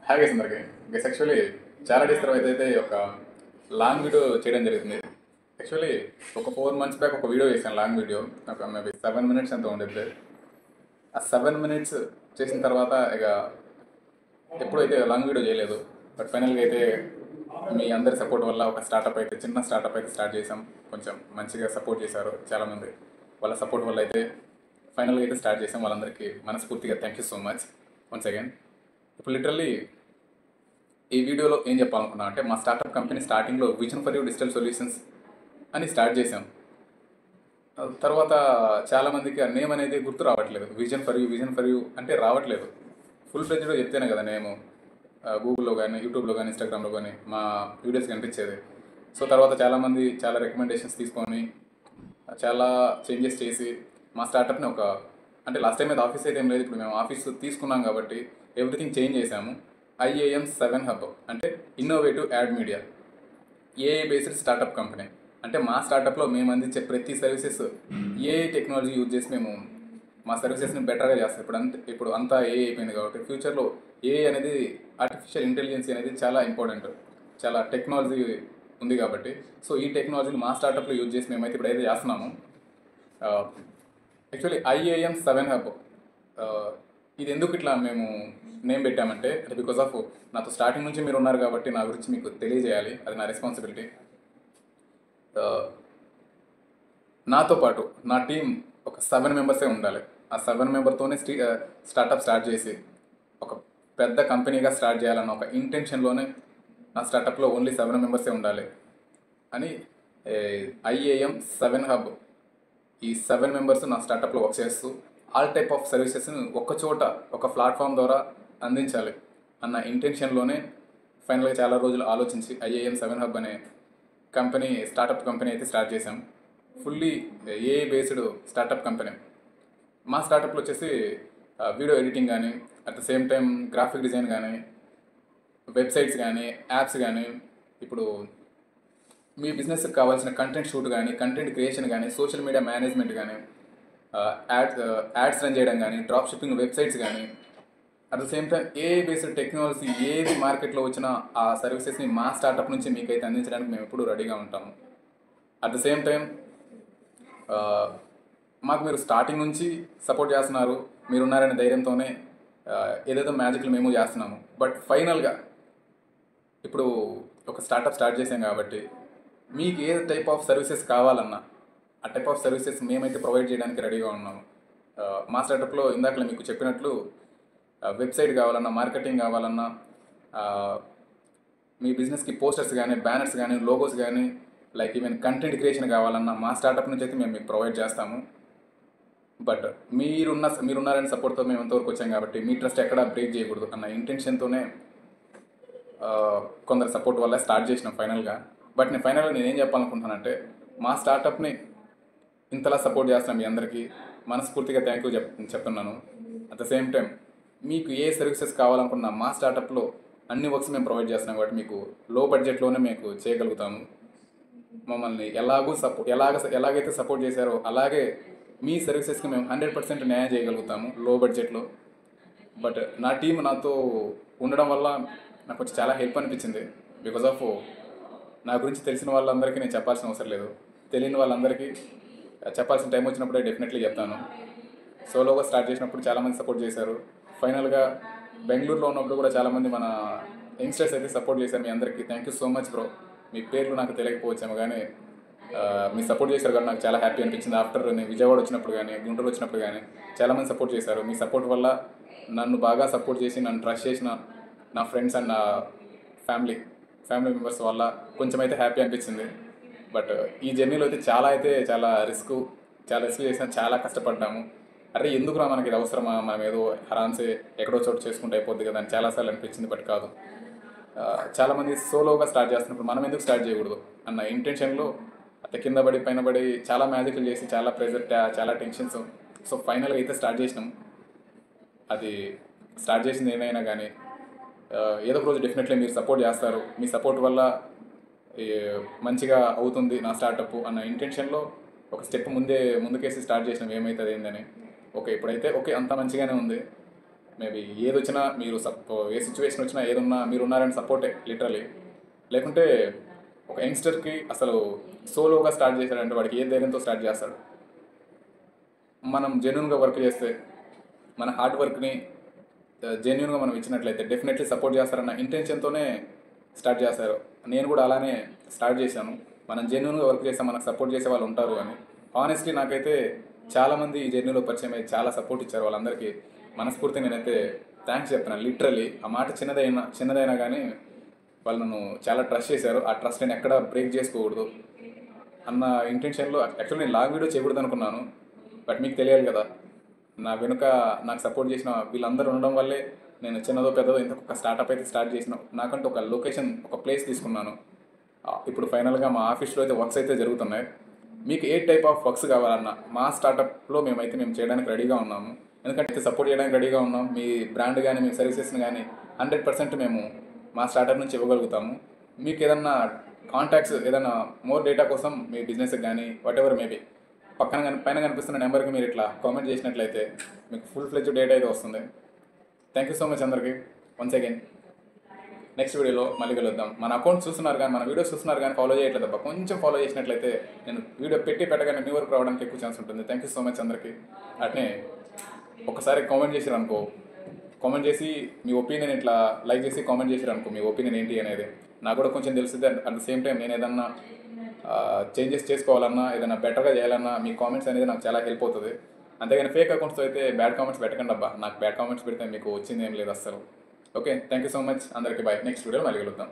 Hi guys అందరికి. Guys actually చాలా days తర్వాత అయితే ఒక లాంగ్ వీడియో చేయడం జరుగుతుంది. యాక్చువల్లీ ఒక 4 months బ్యాక్ ఒక వీడియో చేశాను, లాంగ్ వీడియో. ఒక మేబీ 7 minutes అంత ఉండేది. ఆ 7 minutes చేసిన తర్వాత ఇక ఎప్పుడైతే లాంగ్ వీడియో చేయలేదు. బట్ ఫైనల్గా అయితే మీ అందరి సపోర్ట్ వల్ల ఒక చిన్న స్టార్టప్ అయితే స్టార్ట్ చేసాం. కొంచెం మంచిగా సపోర్ట్ చేశారు చాలామంది. వాళ్ళ సపోర్ట్ వల్ల అయితే ఫైనల్గా అయితే స్టార్ట్ చేసాం. వాళ్ళందరికీ మనస్ఫూర్తిగా thank you so much once again. ఇప్పుడు లిటరల్లీ ఈ వీడియోలో ఏం చెప్పాలనుకున్నా అంటే, మా స్టార్టప్ కంపెనీ స్టార్టింగ్లో vision for you digital solutions అని స్టార్ట్ చేసాం. తర్వాత చాలామందికి ఆ నేమ్ అనేది గుర్తు రావట్లేదు. విజన్ ఫర్ యూ అంటే రావట్లేదు. ఫుల్ ఫ్లెడ్జ్లో చెప్తేనే కదా నేము గూగుల్లో కానీ, యూట్యూబ్లో కానీ, ఇన్స్టాగ్రామ్లో కానీ మా వీడియోస్ కనిపించేది. సో తర్వాత చాలామంది చాలా రికమెండేషన్స్ తీసుకొని చాలా చేంజెస్ చేసి మా స్టార్టప్ని అంటే లాస్ట్ టైం అయితే ఆఫీస్ అయితే ఏం లేదు, ఇప్పుడు మేము ఆఫీస్ తీసుకున్నాం కాబట్టి ఎవ్రీథింగ్ చేంజ్ చేసాము. IAM 7 హబ్ అంటే innovative add media AI based startup company. అంటే మా స్టార్టప్లో మేము అందించే ప్రతి సర్వీసెస్ ఏఐ టెక్నాలజీ యూజ్ చేసి మేము మా సర్వీసెస్ని బెటర్గా చేస్తాం. ఇప్పుడు అంతా ఏఐ అయిపోయింది కాబట్టి ఫ్యూచర్లో ఏఐ అనేది, ఆర్టిఫిషియల్ ఇంటెలిజెన్స్ అనేది చాలా ఇంపార్టెంట్, చాలా టెక్నాలజీ ఉంది కాబట్టి. సో ఈ టెక్నాలజీని మా స్టార్టప్లో యూజ్ చేసి మేమైతే ఇప్పుడు అయితే చేస్తున్నాము. యాక్చువల్లీ IAM 7 హబ్ ఇది ఎందుకు ఇట్లా మేము నేమ్ పెట్టామంటే, అది బికాస్ ఆఫ్ నాతో స్టార్టింగ్ నుంచి మీరు ఉన్నారు కాబట్టి నా గురించి మీకు తెలియజేయాలి, అది నా రెస్పాన్సిబిలిటీ. నాతో పాటు నా టీం ఒక 7 మెంబర్సే ఉండాలి. ఆ 7 మెంబర్తోనే స్టార్టప్ స్టార్ట్ చేసి ఒక పెద్ద కంపెనీగా స్టార్ట్ చేయాలన్న ఒక ఇంటెన్షన్లోనే నా స్టార్టప్లో ఓన్లీ 7 మెంబర్సే ఉండాలి అని IAM 7 హబ్ ఈ 7 మెంబర్స్ నా స్టార్టప్లో వర్క్ చేస్తూ ఆల్ టైప్ ఆఫ్ సర్వీసెస్ని చోట ఒక ప్లాట్ఫామ్ ద్వారా అందించాలి అన్న ఇంటెన్షన్లోనే ఫైనల్గా చాలా రోజులు ఆలోచించి IAM 7 హబ్ అనే స్టార్టప్ కంపెనీ అయితే స్టార్ట్ చేశాం. Fully AI based startup company. మా స్టార్టప్లో వచ్చేసి వీడియో ఎడిటింగ్ కానీ, at the same time graphic design కానీ, వెబ్సైట్స్ కానీ, యాప్స్ కానీ, ఇప్పుడు మీ బిజినెస్కి కావాల్సిన కంటెంట్ షూట్ కానీ, కంటెంట్ క్రియేషన్ కానీ, సోషల్ మీడియా మేనేజ్మెంట్ కానీ, యాడ్స్ రన్ చేయడం కానీ, డ్రాప్ షిప్పింగ్ వెబ్సైట్స్ కానీ, at the same time AI based technology ఏది మార్కెట్లో వచ్చిన ఆ సర్వీసెస్ని మా స్టార్టప్ నుంచి మీకైతే అందించడానికి మేము ఎప్పుడూ రెడీగా ఉంటాము. అట్ ద సేమ్ టైం మాకు మీరు స్టార్టింగ్ నుంచి సపోర్ట్ చేస్తున్నారు, మీరున్నారనే ధైర్యంతోనే ఏదేదో మ్యాజిక్లు మేము చేస్తున్నాము. బట్ ఫైనల్గా ఇప్పుడు ఒక స్టార్టప్ స్టార్ట్ చేసాం కాబట్టి మీకు ఏ టైప్ ఆఫ్ సర్వీసెస్ కావాలన్నా ఆ టైప్ ఆఫ్ సర్వీసెస్ మేమైతే ప్రొవైడ్ చేయడానికి రెడీగా ఉన్నాము. మా స్టార్టప్లో ఇందాక మీకు చెప్పినట్లు వెబ్సైట్ కావాలన్నా, మార్కెటింగ్ కావాలన్నా, మీ బిజినెస్కి పోస్టర్స్ కానీ, బ్యానర్స్ కానీ, లోగోస్ కానీ, లైక్ ఈవెన్ కంటెంట్ క్రియేషన్ కావాలన్నా మా స్టార్టప్ నుంచి అయితే మేము మీకు ప్రొవైడ్ చేస్తాము. బట్ మీరున్నారని సపోర్ట్తో మేము ఎంతవరకు వచ్చాం కాబట్టి మీ ట్రస్ట్ ఎక్కడా బ్రేక్ చేయకూడదు అన్న ఇంటెన్షన్తోనే కొందరు సపోర్ట్ వల్ల స్టార్ట్ చేసినాం ఫైనల్గా. బట్ నేనేం చెప్పాలనుకుంటున్నానంటే, మా స్టార్టప్ని ఇంతలా సపోర్ట్ చేస్తున్నాం మీ అందరికీ మనస్ఫూర్తిగా థ్యాంక్ యూ చెప్తున్నాను. అట్ ద సేమ్ టైం మీకు ఏ సర్వీసెస్ కావాలనుకున్నా మా స్టార్టప్లో అన్ని వర్క్స్ మేము ప్రొవైడ్ చేస్తున్నాం కాబట్టి మీకు లో బడ్జెట్లోనే మీకు చేయగలుగుతాము. మమ్మల్ని ఎలాగైతే సపోర్ట్ చేశారో అలాగే మీ సర్వీసెస్కి మేము 100% న్యాయం చేయగలుగుతాము లో బడ్జెట్లో. బట్ నా టీం నాతో ఉండడం వల్ల నాకు కొంచెం చాలా హెల్ప్ అనిపించింది. బికాజ్ ఆఫ్ నా గురించి తెలిసిన వాళ్ళందరికీ నేను చెప్పాల్సిన అవసరం లేదు, తెలియని వాళ్ళందరికీ చెప్పాల్సిన టైం వచ్చినప్పుడే డెఫినెట్లీ చెప్తాను. సోలోగా స్టార్ట్ చేసినప్పుడు చాలామంది సపోర్ట్ చేశారు. ఫైనల్గా బెంగళూరులో ఉన్నప్పుడు కూడా చాలామంది మన యంగ్స్టర్స్ అయితే సపోర్ట్ చేశారు. మీ అందరికీ thank you so much bro. మీ పేర్లు నాకు తెలియకపోవచ్చాము కానీ మీ సపోర్ట్ చేశారు కానీ నాకు చాలా హ్యాపీ అనిపించింది. ఆఫ్టర్ నేను విజయవాడ వచ్చినప్పుడు కానీ, గుంటూరు వచ్చినప్పుడు కానీ చాలామంది సపోర్ట్ చేశారు. మీ సపోర్ట్ వల్ల నన్ను బాగా సపోర్ట్ చేసి నన్ను ట్రస్ట్ చేసిన నా ఫ్రెండ్స్ అండ్ నా ఫ్యామిలీ మెంబర్స్ వల్ల కొంచెం అయితే హ్యాపీ అనిపించింది. బట్ ఈ జర్నీలో అయితే చాలా రిస్క్ చేసిన, చాలా కష్టపడ్డాము. అరే ఎందుకురా మనకి ఇది అవసరమా, మనం ఏదో హరాన్సే ఎక్కడో చోటు చేసుకుంటే అయిపోద్ది కదా అని చాలాసార్లు అనిపించింది. బట్ కాదు, చాలామంది సోలోగా స్టార్ట్ చేస్తున్నప్పుడు మనం ఎందుకు స్టార్ట్ చేయకూడదు అన్న ఇంటెన్షన్లో అట్లా కింద పడి పైన పడి చాలా మ్యాజిక్లు చేసి, చాలా ప్రెజర్, చాలా టెన్షన్స్. సో ఫైనల్గా అయితే స్టార్ట్ చేసినాం. అది స్టార్ట్ చేసింది ఏమైనా కానీ ఏదో ఒక రోజు డెఫినెట్లీ మీరు సపోర్ట్ చేస్తారు. మీ సపోర్ట్ వల్ల మంచిగా అవుతుంది నా స్టార్టప్ అన్న ఇంటెన్షన్లో ఒక స్టెప్ ముందుకేసి స్టార్ట్ చేసినాం. ఏమవుతుంది ఏందని. ఇప్పుడైతే అంతా మంచిగానే ఉంది. మేబీ ఏదొచ్చినా మీరు ఏ సిచ్యువేషన్ వచ్చినా ఏదున్నా మీరు ఉన్నారని సపోర్టే లిటరలీ. లేకుంటే ఒక యంగ్స్టర్కి అసలు సోలోగా స్టార్ట్ చేశాడంటే వాడికి ఏ ధైర్యంతో స్టార్ట్ చేస్తాడు? మనం జెన్యున్గా వర్క్ చేస్తే మన హార్డ్ వర్క్ని జెన్యున్గా మనం ఇచ్చినట్లయితే డెఫినెట్లీ సపోర్ట్ చేస్తారన్న ఇంటెన్షన్తోనే స్టార్ట్ చేస్తారు. నేను కూడా అలానే స్టార్ట్ చేశాను. మనం జెన్యున్గా వర్క్ చేస్తే మనకు సపోర్ట్ చేసే వాళ్ళు ఉంటారు అని. హానెస్ట్లీ నాకైతే చాలామంది ఈ జర్నీలో పరిచయం అయ్యి చాలా సపోర్ట్ ఇచ్చారు. వాళ్ళందరికీ మనస్ఫూర్తిగా నేనైతే థ్యాంక్స్ చెప్తున్నాను. లిటరలీ ఆ మాట చిన్నదైనా కానీ వాళ్ళు నన్ను చాలా ట్రస్ట్ చేశారు. ఆ ట్రస్ట్ నేను ఎక్కడ బ్రేక్ చేసుకోకూడదు అన్న ఇంటెన్షన్లో యాక్చువల్లీ నేను లాగ్ వీడియో చేయకూడదు అనుకున్నాను. బట్ మీకు తెలియాలి కదా, నా వెనుక నాకు సపోర్ట్ చేసిన వీళ్ళందరూ ఉండడం వల్లే నేను చిన్నదో పెద్దదో ఇంత ఒక స్టార్టప్ అయితే స్టార్ట్ చేసిన. నాకంటూ ఒక లొకేషన్, ఒక ప్లేస్ తీసుకున్నాను. ఇప్పుడు ఫైనల్గా మా ఆఫీస్లో అయితే వర్క్స్ అయితే జరుగుతున్నాయి. మీకు ఏ టైప్ ఆఫ్ వర్క్స్ కావాలన్నా మా స్టార్టప్లో మేము చేయడానికి రెడీగా ఉన్నాము. ఎందుకంటే సపోర్ట్ చేయడానికి రెడీగా ఉన్నాం. మీ బ్రాండ్ కానీ మీ సర్వీసెస్ని కానీ 100% మేము మా స్టార్టప్ నుంచి ఇవ్వగలుగుతాము. మీకు ఏదన్నా కాంటాక్ట్స్, ఏదైనా మోర్ డేటా కోసం మీ బిజినెస్కి కానీ వాట్ మేబీ పైన కనిపిస్తున్న నెంబర్కి మీరు ఇట్లా కామెంట్ చేసినట్లయితే మీకు ఫుల్ ఫ్లెడ్జ్ డేటా అయితే వస్తుంది. థ్యాంక్ యూ సో మచ్ అందరికీ వన్స్ అగైన్. నెక్స్ట్ వీడియోలో మళ్ళీ కలుద్దాం. మన అకౌంట్ చూస్తున్నారు కానీ, మన వీడియోస్ చూస్తున్నారు కానీ ఫాలో చేయట్లేదు తప్ప కొంచెం ఫాలో చేసినట్లయితే నేను వీడియో పెట్టగానే మీ వరకు రావడానికి ఎక్కువ ఛాన్స్ ఉంటుంది. థ్యాంక్ యూ సో మచ్ అందరికీ. అట్నే ఒకసారి కామెంట్ చేసారు అనుకో, కామెంట్ చేసి మీ ఒపీనియన్ ఇట్లా లైక్ చేసి కామెంట్ చేసారు అనుకో, మీ ఒపీనియన్ ఏంటి అనేది నాకు కూడా కొంచెం తెలుస్తుంది. అట్ ద సేమ్ టైం నేను ఏదన్నా చేంజెస్ చేసుకోవాలన్నా, ఏదైనా బెటర్గా చేయాలన్నా మీ కామెంట్స్ అనేది నాకు చాలా హెల్ప్ అవుతుంది. అంతేగాని ఫేక్ అకౌంట్స్తో అయితే బ్యాడ్ కామెంట్స్ పెట్టకండి అబ్బా. నాకు బ్యాడ్ కామెంట్స్ పెడితే మీకు వచ్చింది ఏం లేదు అస్సలు. Okay, thank you so much అందరికీ. బాయ్. నెక్స్ట్ వీడియోలో మళ్ళీ కలుద్దాం.